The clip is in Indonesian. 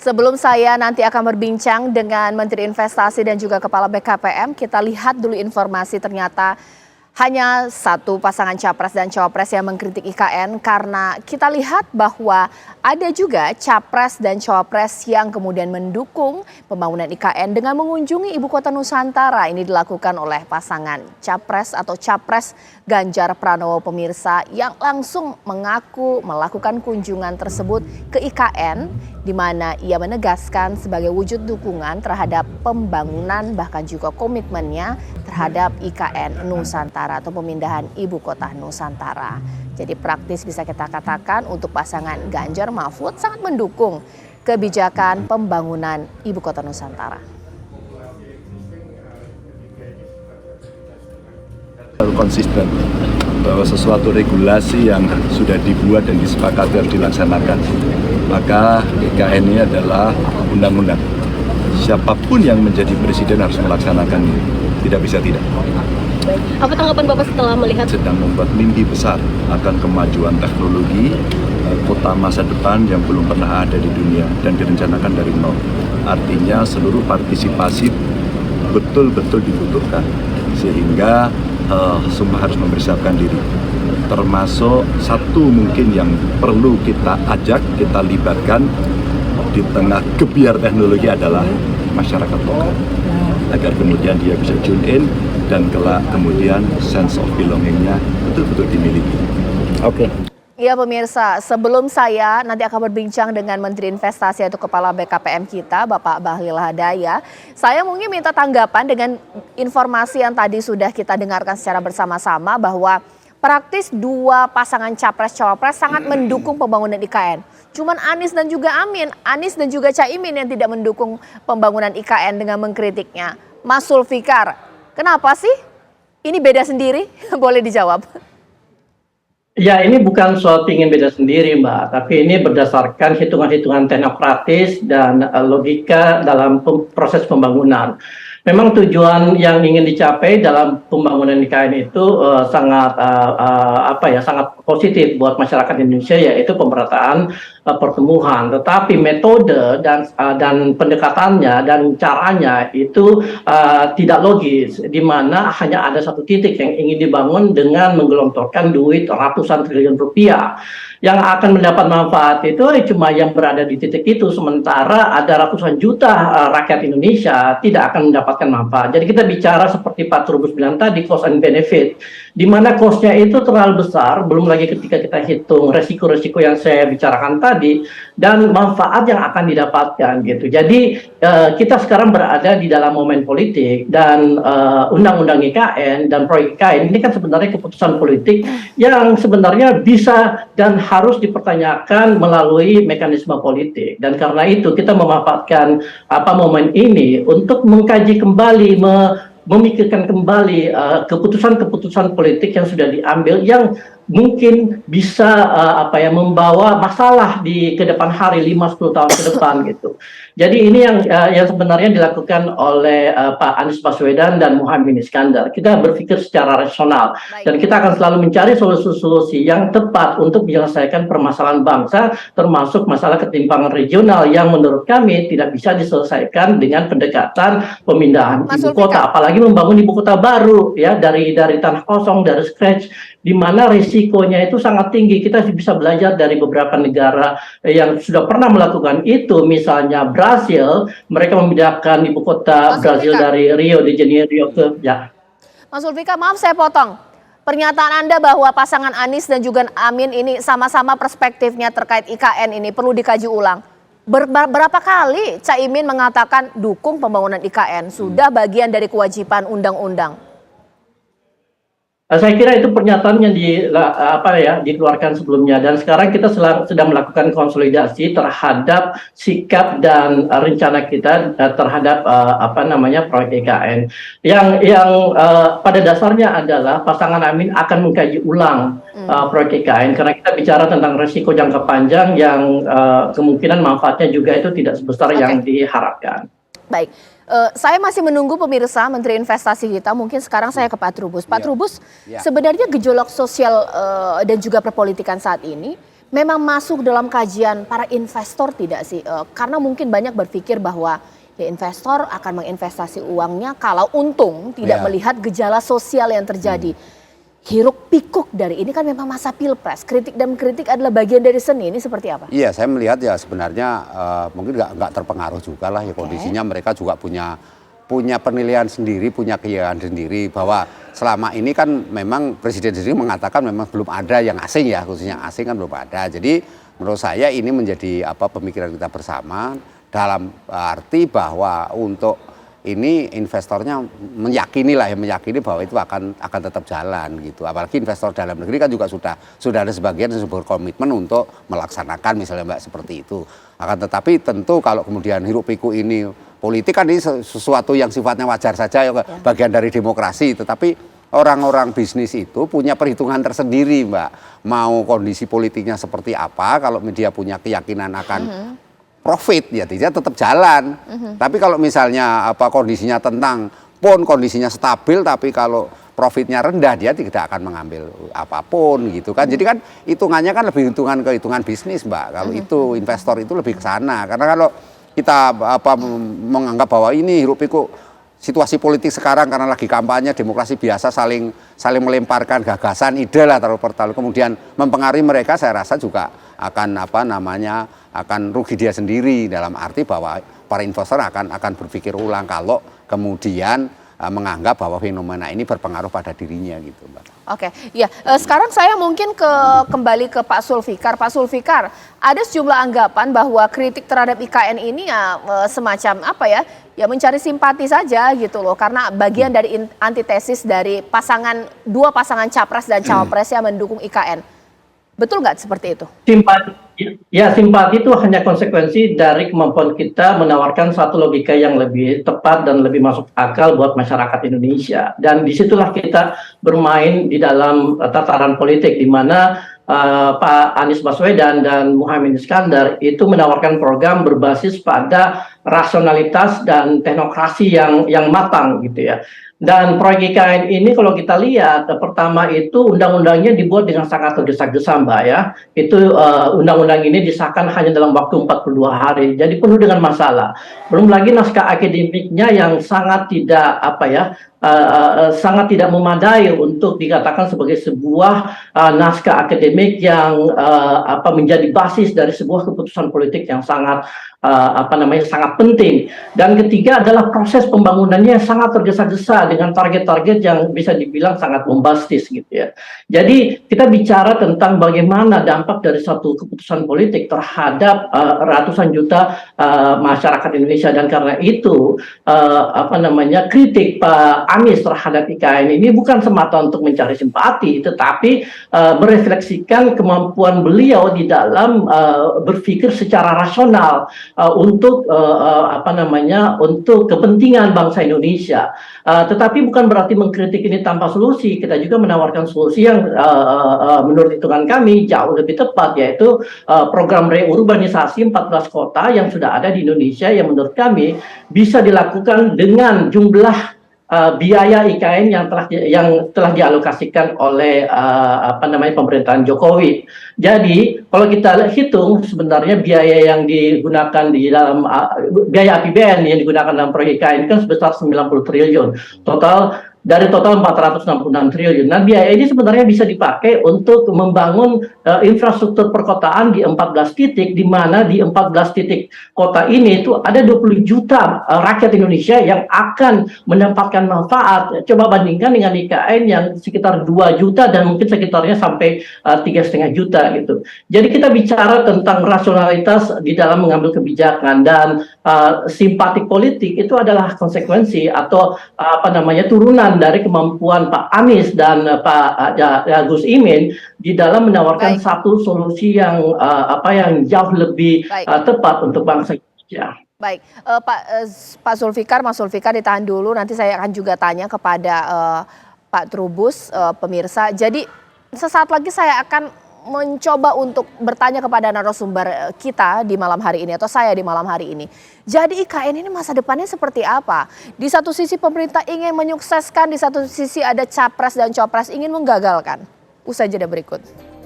Sebelum saya nanti akan berbincang dengan Menteri Investasi dan juga Kepala BKPM, kita lihat dulu informasi ternyata hanya satu pasangan capres dan cawapres yang mengkritik IKN karena kita lihat bahwa ada juga capres dan cawapres yang kemudian mendukung pembangunan IKN dengan mengunjungi Ibu Kota Nusantara. Ini dilakukan oleh pasangan capres atau capres Ganjar Pranowo pemirsa yang langsung mengaku melakukan kunjungan tersebut ke IKN di mana ia menegaskan sebagai wujud dukungan terhadap pembangunan bahkan juga komitmennya terhadap IKN Nusantara atau pemindahan Ibu Kota Nusantara. Jadi praktis bisa kita katakan untuk pasangan Ganjar Mahfud sangat mendukung kebijakan pembangunan Ibu Kota Nusantara. Konsisten bahwa sesuatu regulasi yang sudah dibuat dan disepakati harus dilaksanakan. Maka IKN ini adalah undang-undang. Siapapun yang menjadi presiden harus melaksanakan ini. Tidak bisa tidak. Apa tanggapan Bapak setelah melihat? Sedang membuat mimpi besar akan kemajuan teknologi kota masa depan yang belum pernah ada di dunia dan direncanakan dari nol. Artinya seluruh partisipasi betul-betul dibutuhkan sehingga semua harus mempersiapkan diri. Termasuk satu mungkin yang perlu kita ajak, kita libatkan di tengah gebiar teknologi adalah masyarakat lokal. Agar kemudian dia bisa tune in dan kelak kemudian sense of belonging-nya betul-betul dimiliki. Oke. Iya pemirsa, sebelum saya nanti akan berbincang dengan Menteri Investasi atau Kepala BKPM kita, Bapak Bahlil Lahadalia, saya mungkin minta tanggapan dengan informasi yang tadi sudah kita dengarkan secara bersama-sama bahwa praktis dua pasangan capres-cawapres sangat mendukung pembangunan IKN. Cuman Anies dan juga Anies dan juga Caimin yang tidak mendukung pembangunan IKN dengan mengkritiknya. Mas Zulfikar, kenapa sih? Ini beda sendiri? Boleh dijawab. Ya, ini bukan soal ingin beda sendiri, Mbak, tapi ini berdasarkan hitungan-hitungan teknokratis dan logika dalam proses pembangunan. Memang tujuan yang ingin dicapai dalam pembangunan IKN itu sangat sangat positif buat masyarakat Indonesia, yaitu pemerataan pertumbuhan. Tetapi metode dan pendekatannya dan caranya itu tidak logis, di mana hanya ada satu titik yang ingin dibangun dengan menggelontorkan duit ratusan triliun rupiah. Yang akan mendapat manfaat itu cuma yang berada di titik itu, sementara ada ratusan juta rakyat Indonesia tidak akan mendapatkan manfaat. Jadi kita bicara seperti Pak Trubus bilang tadi, cost and benefit, di mana cost-nya itu terlalu besar, belum lagi ketika kita hitung resiko-resiko yang saya bicarakan tadi, dan manfaat yang akan didapatkan gitu. Jadi kita sekarang berada di dalam momen politik, dan undang-undang IKN dan proyek IKN ini kan sebenarnya keputusan politik yang sebenarnya bisa dan harus dipertanyakan melalui mekanisme politik. Dan karena itu kita memanfaatkan momen ini untuk mengkaji kembali, memikirkan kembali keputusan-keputusan politik yang sudah diambil yang mungkin bisa membawa masalah di kedepan hari 5-10 tahun ke depan gitu. Jadi ini yang sebenarnya dilakukan oleh Pak Anies Baswedan dan Muhaimin Iskandar. Kita berpikir secara rasional dan kita akan selalu mencari solusi-solusi yang tepat untuk menyelesaikan permasalahan bangsa, termasuk masalah ketimpangan regional yang menurut kami tidak bisa diselesaikan dengan pendekatan pemindahan ibu kota, apalagi membangun ibu kota baru ya dari tanah kosong, dari scratch, di mana risikonya itu sangat tinggi. Kita bisa belajar dari beberapa negara yang sudah pernah melakukan itu, misalnya Brasil, mereka memindahkan ibu kota Brasil dari Rio de Janeiro ke Mas Zulfikar, maaf saya potong. Pernyataan Anda bahwa pasangan Anies dan juga Amin ini sama-sama perspektifnya terkait IKN ini perlu dikaji ulang. Berapa kali Caimin mengatakan dukung pembangunan IKN, sudah bagian dari kewajiban undang-undang? Saya kira itu pernyataan yang dikeluarkan sebelumnya, dan sekarang kita sedang melakukan konsolidasi terhadap sikap dan rencana kita terhadap proyek IKN yang pada dasarnya adalah pasangan Amin akan mengkaji ulang proyek IKN, karena kita bicara tentang risiko jangka panjang yang kemungkinan manfaatnya juga itu tidak sebesar yang diharapkan. Baik. Saya masih menunggu pemirsa Menteri Investasi kita, mungkin sekarang saya ke Pak Trubus. Pak Trubus, sebenarnya gejolak sosial dan juga perpolitikan saat ini memang masuk dalam kajian para investor tidak sih? Karena mungkin banyak berpikir bahwa ya investor akan menginvestasi uangnya kalau untung, tidak melihat gejala sosial yang terjadi. Hiruk pikuk dari ini kan memang masa pilpres, kritik dan kritik adalah bagian dari seni, ini seperti apa? Iya, saya melihat ya sebenarnya mungkin nggak terpengaruh juga lah ya kondisinya. Mereka juga punya penilaian sendiri, punya keyakinan sendiri bahwa selama ini kan memang Presiden sendiri mengatakan memang belum ada yang asing ya, khususnya asing kan belum ada. Jadi menurut saya ini menjadi pemikiran kita bersama dalam arti bahwa untuk ini investornya meyakini bahwa itu akan tetap jalan gitu. Apalagi investor dalam negeri kan juga sudah ada sebagian yang berkomitmen untuk melaksanakan misalnya Mbak seperti itu. Akan tetapi tentu kalau kemudian hiruk pikuk ini politik kan ini sesuatu yang sifatnya wajar saja ya, bagian dari demokrasi. Tetapi orang-orang bisnis itu punya perhitungan tersendiri Mbak. Mau kondisi politiknya seperti apa, kalau dia punya keyakinan akan profit ya dia tetap jalan. Tapi kalau misalnya kondisinya kondisinya stabil tapi kalau profitnya rendah dia tidak akan mengambil apapun gitu kan. Jadi kan hitungannya kan lebih ke hitungan bisnis Mbak. Kalau itu investor itu lebih ke sana. Karena kalau kita menganggap bahwa ini hiruk pikuk situasi politik sekarang karena lagi kampanye demokrasi biasa saling melemparkan gagasan ide lah terlalu kemudian mempengaruhi mereka, saya rasa juga akan akan rugi dia sendiri dalam arti bahwa para investor akan berpikir ulang kalau kemudian menganggap bahwa fenomena ini berpengaruh pada dirinya gitu Mbak. Oke, ya sekarang saya mungkin kembali ke Pak Sulfikar. Pak Sulfikar, ada sejumlah anggapan bahwa kritik terhadap IKN ini ya semacam ya mencari simpati saja gitu loh, karena bagian dari antitesis dari dua pasangan capres dan cawapres yang mendukung IKN. Betul nggak seperti itu? Simpati itu hanya konsekuensi dari kemampuan kita menawarkan satu logika yang lebih tepat dan lebih masuk akal buat masyarakat Indonesia. Dan disitulah kita bermain di dalam tataran politik, di mana Pak Anies Baswedan dan Muhaimin Iskandar itu menawarkan program berbasis pada rasionalitas dan teknokrasi yang matang gitu ya. Dan proyek IKN ini kalau kita lihat, pertama itu undang-undangnya dibuat dengan sangat tergesa-gesa Mbak ya. Itu undang-undang ini disahkan hanya dalam waktu 42 hari, jadi penuh dengan masalah. Belum lagi naskah akademiknya yang sangat tidak sangat tidak memadai untuk dikatakan sebagai sebuah naskah akademik yang menjadi basis dari sebuah keputusan politik yang sangat sangat penting. Dan ketiga adalah proses pembangunannya yang sangat tergesa-gesa dengan target-target yang bisa dibilang sangat bombastis gitu ya. Jadi kita bicara tentang bagaimana dampak dari satu keputusan politik terhadap ratusan juta masyarakat Indonesia, dan karena itu kritik Pak Anies terhadap IKN ini bukan semata untuk mencari simpati, tetapi merefleksikan kemampuan beliau di dalam berpikir secara rasional untuk untuk kepentingan bangsa Indonesia. Tetapi bukan berarti mengkritik ini tanpa solusi. Kita juga menawarkan solusi yang menurut hitungan kami jauh lebih tepat, yaitu program reurbanisasi 14 kota yang sudah ada di Indonesia yang menurut kami bisa dilakukan dengan jumlah biaya IKN yang telah dialokasikan oleh pemerintahan Jokowi. Jadi kalau kita hitung sebenarnya biaya yang digunakan di dalam biaya APBN yang digunakan dalam proyek IKN kan sebesar 90 triliun. Dari total 466 triliun. Nah, biaya ini sebenarnya bisa dipakai untuk membangun infrastruktur perkotaan di 14 titik, di mana di 14 titik kota ini itu ada 20 juta rakyat Indonesia yang akan mendapatkan manfaat. Coba bandingkan dengan IKN yang sekitar 2 juta dan mungkin sekitarnya sampai 3,5 juta gitu. Jadi kita bicara tentang rasionalitas di dalam mengambil kebijakan, dan simpatik politik itu adalah konsekuensi atau turunan dari kemampuan Pak Anies dan Pak Gus Imin di dalam menawarkan satu solusi yang jauh lebih tepat untuk bangsa Indonesia. Baik, Pak Sulfikar, Mas Sulfikar ditahan dulu. Nanti saya akan juga tanya kepada Pak Trubus, pemirsa. Jadi sesaat lagi saya akan mencoba untuk bertanya kepada narasumber kita di malam hari ini, atau saya di malam hari ini. Jadi IKN ini masa depannya seperti apa? Di satu sisi pemerintah ingin menyukseskan, di satu sisi ada capres dan copres ingin menggagalkan. Usai jeda berikut.